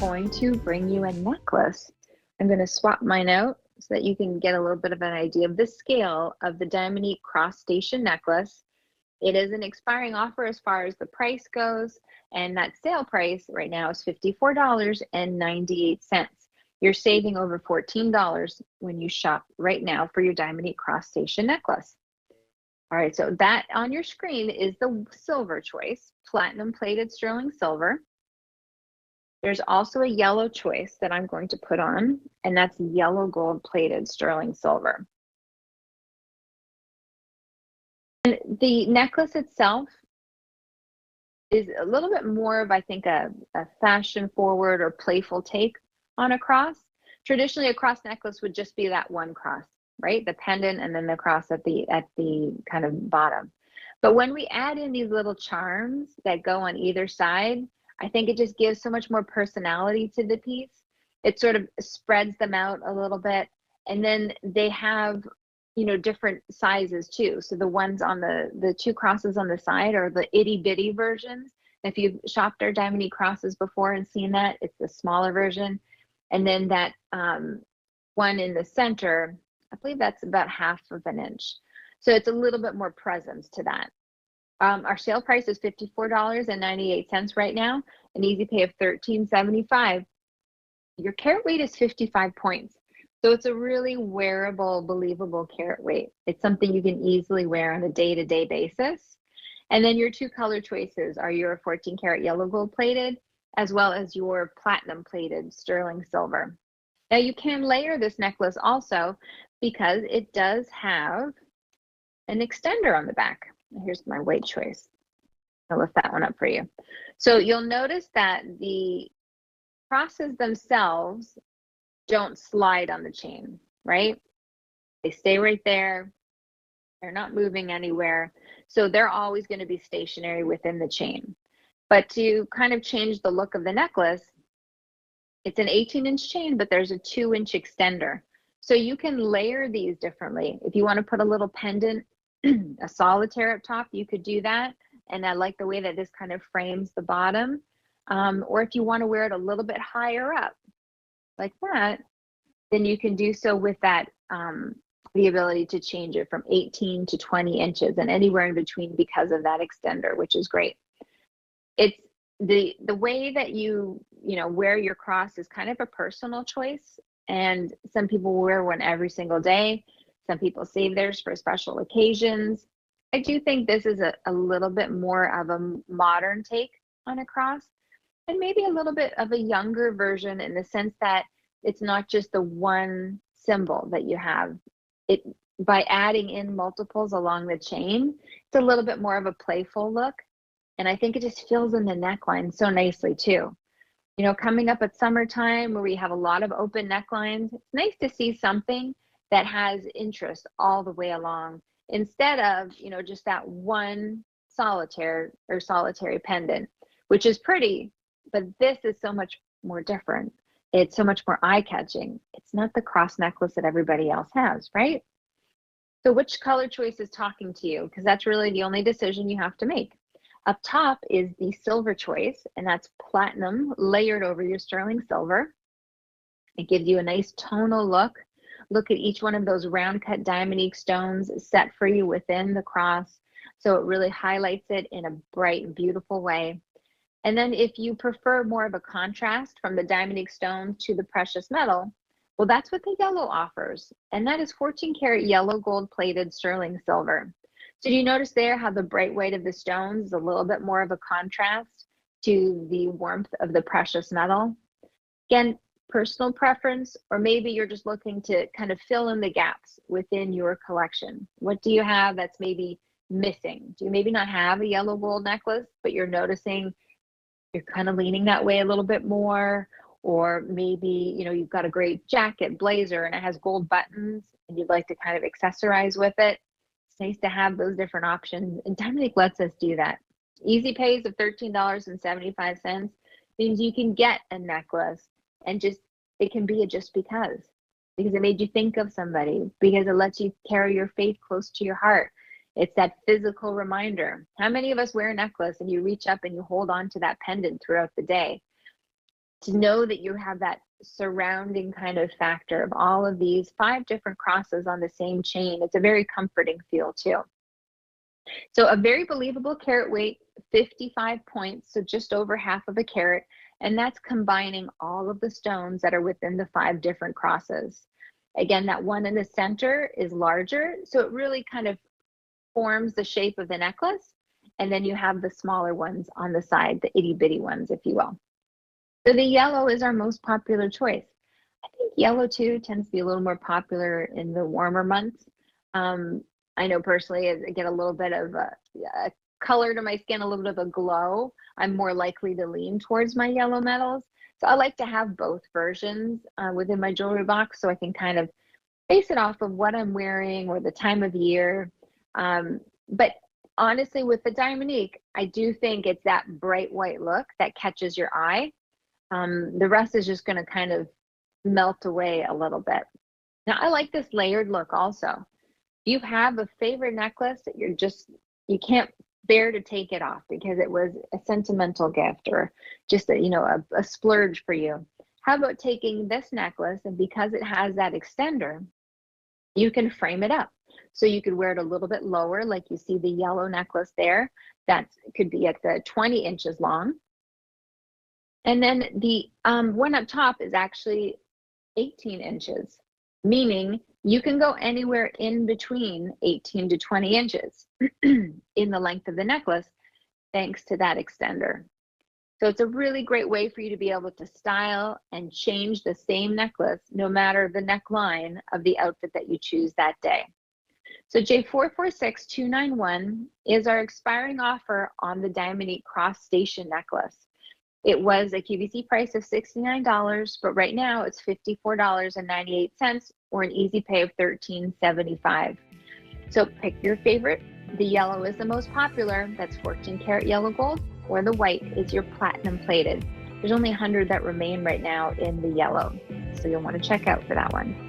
going to bring you a necklace. I'm going to swap mine out so that you can get a little bit of an idea of the scale of the Diamonique cross station necklace. It is an expiring offer as far as the price goes, and that sale price right now is $54.98. You're saving over $14 when you shop right now for your Diamonique cross station necklace. All right, so that on your screen is the silver choice, platinum plated sterling silver. There's also a yellow choice that I'm going to put on, and that's yellow gold plated sterling silver. And the necklace itself is a little bit more of, I think, a fashion forward or playful take on a cross. Traditionally, a cross necklace would just be that one cross, right? The pendant and then the cross at the kind of bottom. But when we add in these little charms that go on either side, I think it just gives so much more personality to the piece. It sort of spreads them out a little bit. And then they have, you know, different sizes too. So the ones on the two crosses on the side are the itty bitty versions. If you've shopped our Diamonique crosses before and seen that, it's the smaller version. And then that one in the center, I believe that's about half of an inch. So it's a little bit more presence to that. Our sale price is $54.98 right now, an easy pay of $13.75. Your carat weight is 55 points. So it's a really wearable, believable carat weight. It's something you can easily wear on a day-to-day basis. And then your two color choices are your 14 karat yellow gold plated, as well as your platinum plated sterling silver. Now you can layer this necklace also because it does have an extender on the back. Here's my white choice. I'll lift that one up for you. So you'll notice that the crosses themselves don't slide on the chain, right? They stay right there. They're not moving anywhere. So they're always going to be stationary within the chain. But to kind of change the look of the necklace, it's an 18-inch chain, but there's a 2-inch extender. So you can layer these differently. If you want to put a little pendant, a solitaire up top, you could do that. And I like the way that this kind of frames the bottom. Or if you want to wear it a little bit higher up, like that, then you can do so with that, the ability to change it from 18 to 20 inches and anywhere in between because of that extender, which is great. It's the way that you wear your cross is kind of a personal choice, and some people wear one every single day. Some people save theirs for special occasions. I do think this is a little bit more of a modern take on a cross, and maybe a little bit of a younger version in the sense that it's not just the one symbol that you have. It by adding in multiples along the chain, it's a little bit more of a playful look. And I think it just fills in the neckline so nicely too. You know, coming up at summertime where we have a lot of open necklines, it's nice to see something that has interest all the way along instead of, you know, just that one solitaire or solitary pendant, which is pretty, but this is so much more different. It's so much more eye-catching. It's not the cross necklace that everybody else has, right? So which color choice is talking to you? Because that's really the only decision you have to make. Up top is the silver choice, and that's platinum layered over your sterling silver. It gives you a nice tonal look. Look at each one of those round cut Diamonique stones set for you within the cross. So it really highlights it in a bright, beautiful way. And then if you prefer more of a contrast from the Diamonique stone to the precious metal, well, that's what the yellow offers. And that is 14 karat yellow gold plated sterling silver. So do you notice there how the bright white of the stones is a little bit more of a contrast to the warmth of the precious metal? Again, personal preference, or maybe you're just looking to kind of fill in the gaps within your collection. What do you have that's maybe missing? Do you maybe not have a yellow gold necklace, but you're noticing you're kind of leaning that way a little bit more? Or maybe, you know, you've got a great jacket, blazer, and it has gold buttons and you'd like to kind of accessorize with it. It's nice to have those different options, and Diamonique lets us do that. Easy pays of $13.75 means you can get a necklace and just, it can be a just because it made you think of somebody, because it lets you carry your faith close to your heart. It's that physical reminder. How many of us wear a necklace and you reach up and you hold on to that pendant throughout the day? to know that you have that surrounding kind of factor of all of these 5 different crosses on the same chain. It's a very comforting feel too. So a very believable carat weight, 55 points, so just over half of a carat, and that's combining all of the stones that are within the 5 different crosses. Again, that one in the center is larger, so it really kind of forms the shape of the necklace, and then you have the smaller ones on the side, the itty bitty ones, if you will. So the yellow is our most popular choice. I think yellow too tends to be a little more popular in the warmer months. I know personally, as I get a little bit of a color to my skin, a little bit of a glow, I'm more likely to lean towards my yellow metals. So I like to have both versions within my jewelry box, so I can kind of base it off of what I'm wearing or the time of year. But honestly, with the Diamonique, I do think it's that bright white look that catches your eye. The rest is just going to kind of melt away a little bit. Now, I like this layered look also. If you have a favorite necklace that you can't bear to take it off because it was a sentimental gift or just a splurge for you, how about taking this necklace, and because it has that extender, you can frame it up. So you could wear it a little bit lower, like you see the yellow necklace there. That could be at the 20 inches long. And then the one up top is actually 18 inches, meaning you can go anywhere in between 18 to 20 inches in the length of the necklace, thanks to that extender. So it's a really great way for you to be able to style and change the same necklace, no matter the neckline of the outfit that you choose that day. So J446291 is our expiring offer on the Diamonique Cross Station necklace. It was a QVC price of $69, but right now it's $54.98 or an easy pay of $13.75. So pick your favorite. The yellow is the most popular. That's 14 karat yellow gold, or the white is your platinum plated. There's only 100 that remain right now in the yellow, so you'll want to check out for that one.